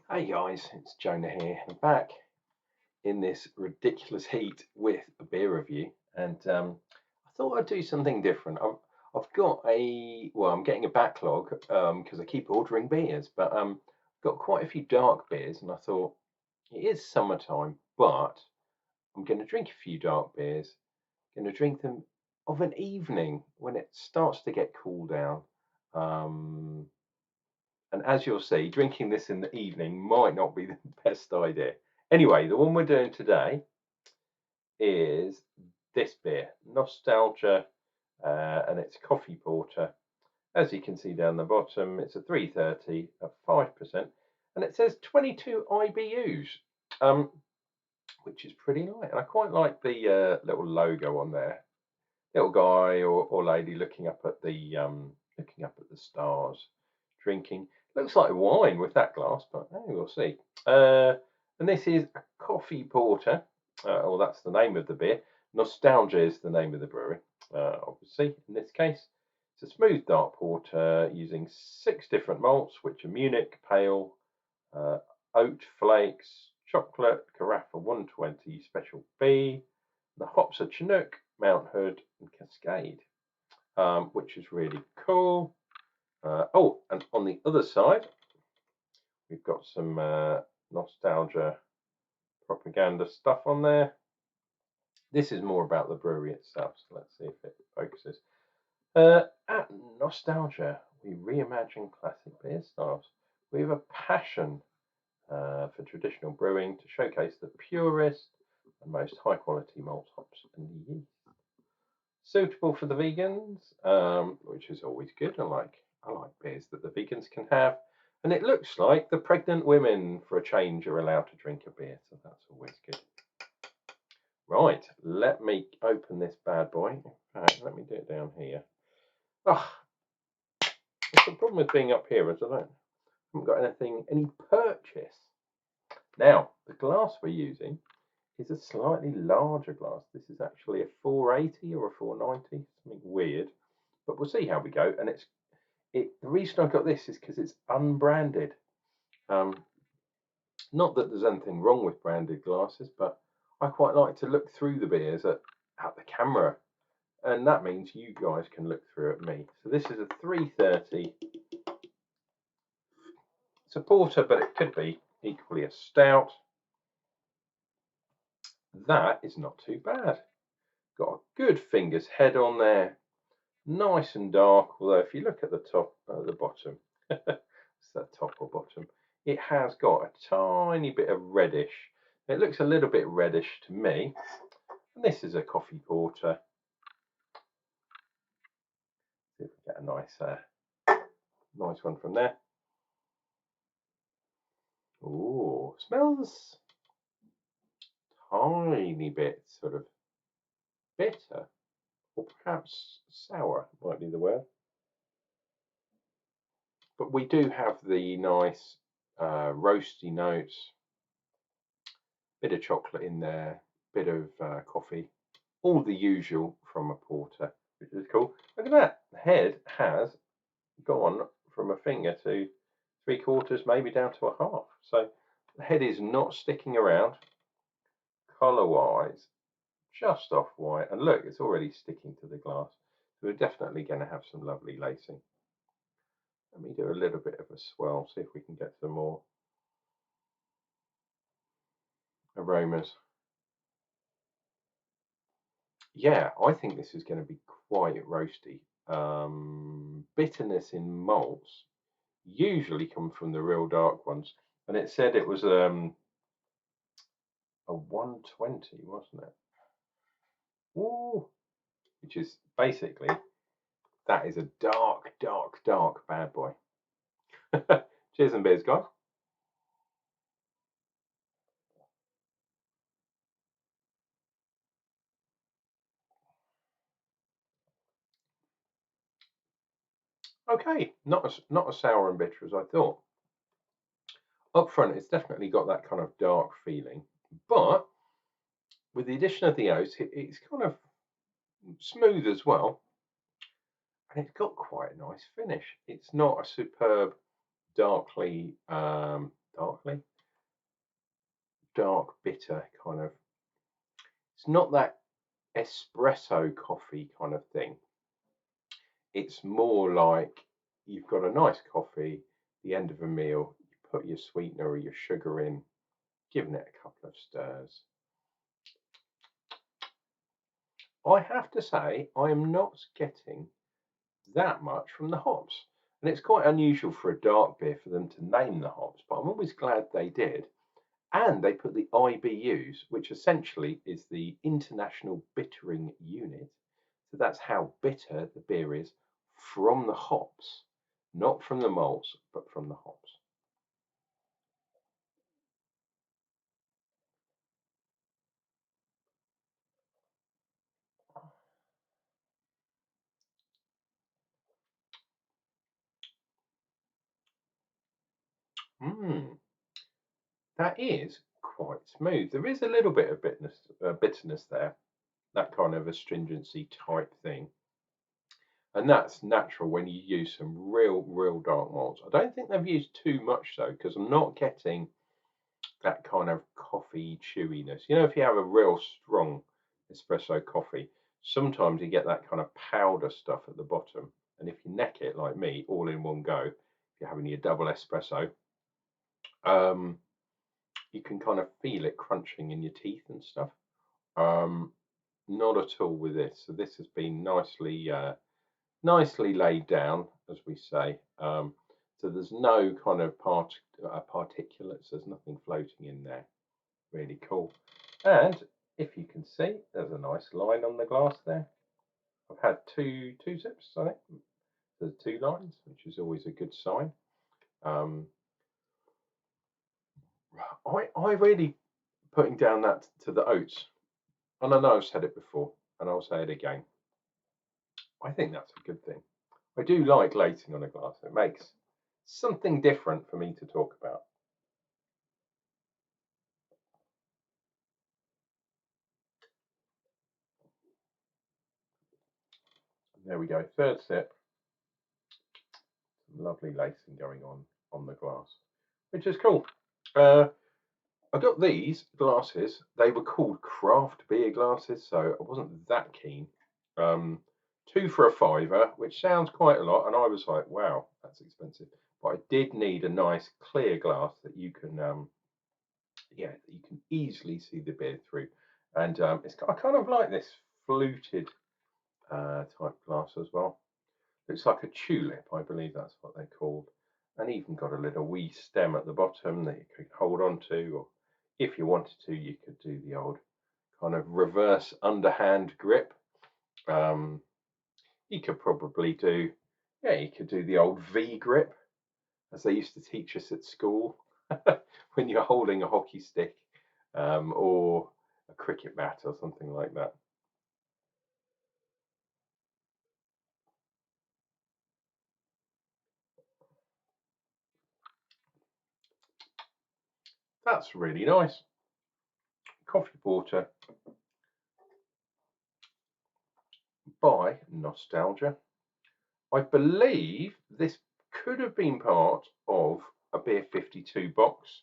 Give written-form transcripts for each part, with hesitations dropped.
Hey guys, it's Jonah here. I'm back in this ridiculous heat with a beer review, and I thought I'd do something different. I've got I'm getting a backlog because I keep ordering beers, but got quite a few dark beers, and I thought it is summertime, but I'm going to drink a few dark beers. Going to drink them of an evening when it starts to get cool down. Um, and as you'll see, drinking this in the evening might not be the best idea. Anyway, the one we're doing today is this beer, Nostalgia, and it's coffee porter. As you can see down the bottom, it's a 330 at 5%, and it says 22 IBUs, which is pretty light. And I quite like the little logo on there, little guy or lady looking up at the stars, drinking. Looks like wine with that glass, but we'll see. And this is a coffee porter. Well, that's the name of the beer. Nostalgia is the name of the brewery. Obviously, in this case, it's a smooth dark porter using 6 different malts, which are Munich Pale, uh, Oat Flakes, Chocolate, Carafa 120, Special B. The hops are Chinook, Mount Hood, and Cascade, which is really cool. Oh, and on the other side, we've got some nostalgia propaganda stuff on there. This is more about the brewery itself, so let's see if it focuses. At Nostalgia, we reimagine classic beer styles. We have a passion for traditional brewing to showcase the purest and most high quality malt hops and yeast. Suitable for the vegans, which is always good. I like beers that the vegans can have, and it looks like the pregnant women, for a change, are allowed to drink a beer, so that's always good. Right, let me open this bad boy. In fact, let me do it down here. Oh, the problem with being up here is I haven't got any purchase. Now, the glass we're using is a slightly larger glass. This is actually a 480 or a 490, something weird. But we'll see how we go. And the reason I got this is because it's unbranded. Um, Not that there's anything wrong with branded glasses, but I quite like to look through the beers at the camera, and that means you guys can look through at me. So this is a 330. It's a porter, but it could be equally a stout. That is not too bad. Got a good fingers head on there, nice and dark. Although if you look at the bottom, it's that top or bottom, it has got a tiny bit of reddish. It looks a little bit reddish to me. And this is a coffee porter. See if we get a nice one from there. Oh, smells tiny bit sort of bitter, or perhaps sour might be the word. But we do have the nice roasty notes, bit of chocolate in there, bit of coffee, all the usual from a porter, which is cool. Look at that, the head has gone from a finger to 3/4, maybe down to a half. So the head is not sticking around. Colour wise, just off white, and look, it's already sticking to the glass. So we're definitely going to have some lovely lacing. Let me do a little bit of a swirl, see if we can get some more aromas. Yeah, I think this is going to be quite roasty. Bitterness in malts usually come from the real dark ones, and it said it was a 120, wasn't it? Ooh, which is basically, that is a dark, dark, dark bad boy. Cheers and beers, guys. Okay, not as sour and bitter as I thought. Up front, it's definitely got that kind of dark feeling, but with the addition of the oats, it's kind of smooth as well, and it's got quite a nice finish. It's not a superb, darkly darkly dark, bitter kind of. It's not that espresso coffee kind of thing. It's more like you've got a nice coffee, the end of a meal, you put your sweetener or your sugar in, giving it a couple of stirs. I have to say, I am not getting that much from the hops. And it's quite unusual for a dark beer for them to name the hops, but I'm always glad they did. And they put the IBUs, which essentially is the International Bittering Unit. So that's how bitter the beer is from the hops, not from the malts, but from the hops. Mm, that is quite smooth. There is a little bit of bitterness there, that kind of astringency type thing. And that's natural when you use some real dark malts. I don't think they've used too much though, because I'm not getting that kind of coffee chewiness. You know, if you have a real strong espresso coffee, sometimes you get that kind of powder stuff at the bottom. And if you neck it like me, all in one go, if you're having your double espresso, um, you can kind of feel it crunching in your teeth and stuff. Um, not at all with this. So this has been nicely laid down, as we say. So there's no kind of particulates. There's nothing floating in there. Really cool. And if you can see, there's a nice line on the glass there. I've had two sips, I think. There's 2 lines, which is always a good sign. I really putting down that to the oats, and I know I've said it before, and I'll say it again. I think that's a good thing. I do like lating on a glass. It makes something different for me to talk about. There we go. 3rd sip. Lovely lacing going on the glass, which is cool. I got these glasses. They were called craft beer glasses, so I wasn't that keen. 2 for a fiver, which sounds quite a lot, and I was like, "Wow, that's expensive." But I did need a nice clear glass that you can, yeah, that you can easily see the beer through. And I kind of like this fluted type glass as well. Looks like a tulip, I believe that's what they're called, and even got a little wee stem at the bottom that you could hold on to, or if you wanted to, you could do the old kind of reverse underhand grip. Um, you could probably do, yeah, you could do the old V grip, as they used to teach us at school, when you're holding a hockey stick or a cricket bat or something like that. That's really nice. Coffee porter by Nostalgia. I believe this could have been part of a Beer 52 box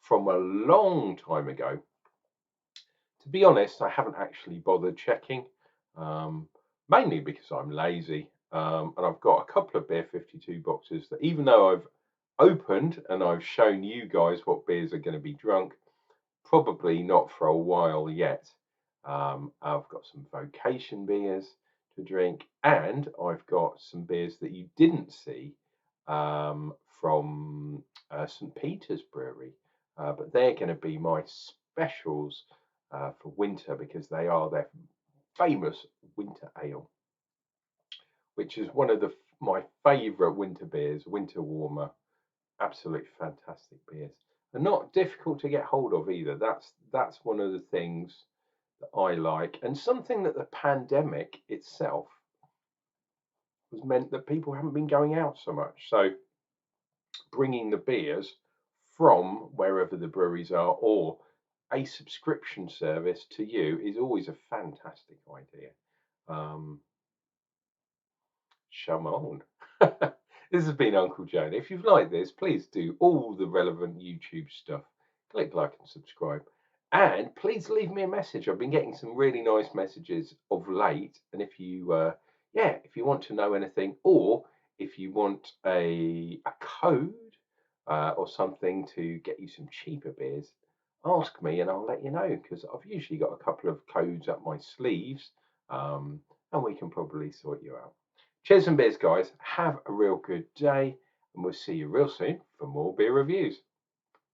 from a long time ago. To be honest, I haven't actually bothered checking, um, mainly because I'm lazy. And I've got a couple of Beer 52 boxes that, even though I've opened and I've shown you guys what beers are going to be drunk, probably not for a while yet. I've got some vocation beers to drink, and I've got some beers that you didn't see from St. Peter's Brewery, but they're going to be my specials for winter because they are their famous winter ale, which is one of my favourite winter beers, winter warmer. Absolutely fantastic beers. They're not difficult to get hold of either. That's one of the things that I like, and something that the pandemic itself has meant that people haven't been going out so much. So bringing the beers from wherever the breweries are or a subscription service to you is always a fantastic idea. Um, Chamon. This has been Uncle Jonah. If you've liked this, please do all the relevant YouTube stuff. Click like and subscribe. And please leave me a message. I've been getting some really nice messages of late. And if you, if you want to know anything, or if you want a code or something to get you some cheaper beers, ask me and I'll let you know, because I've usually got a couple of codes up my sleeves, and we can probably sort you out. Cheers and beers, guys. Have a real good day, and we'll see you real soon for more beer reviews.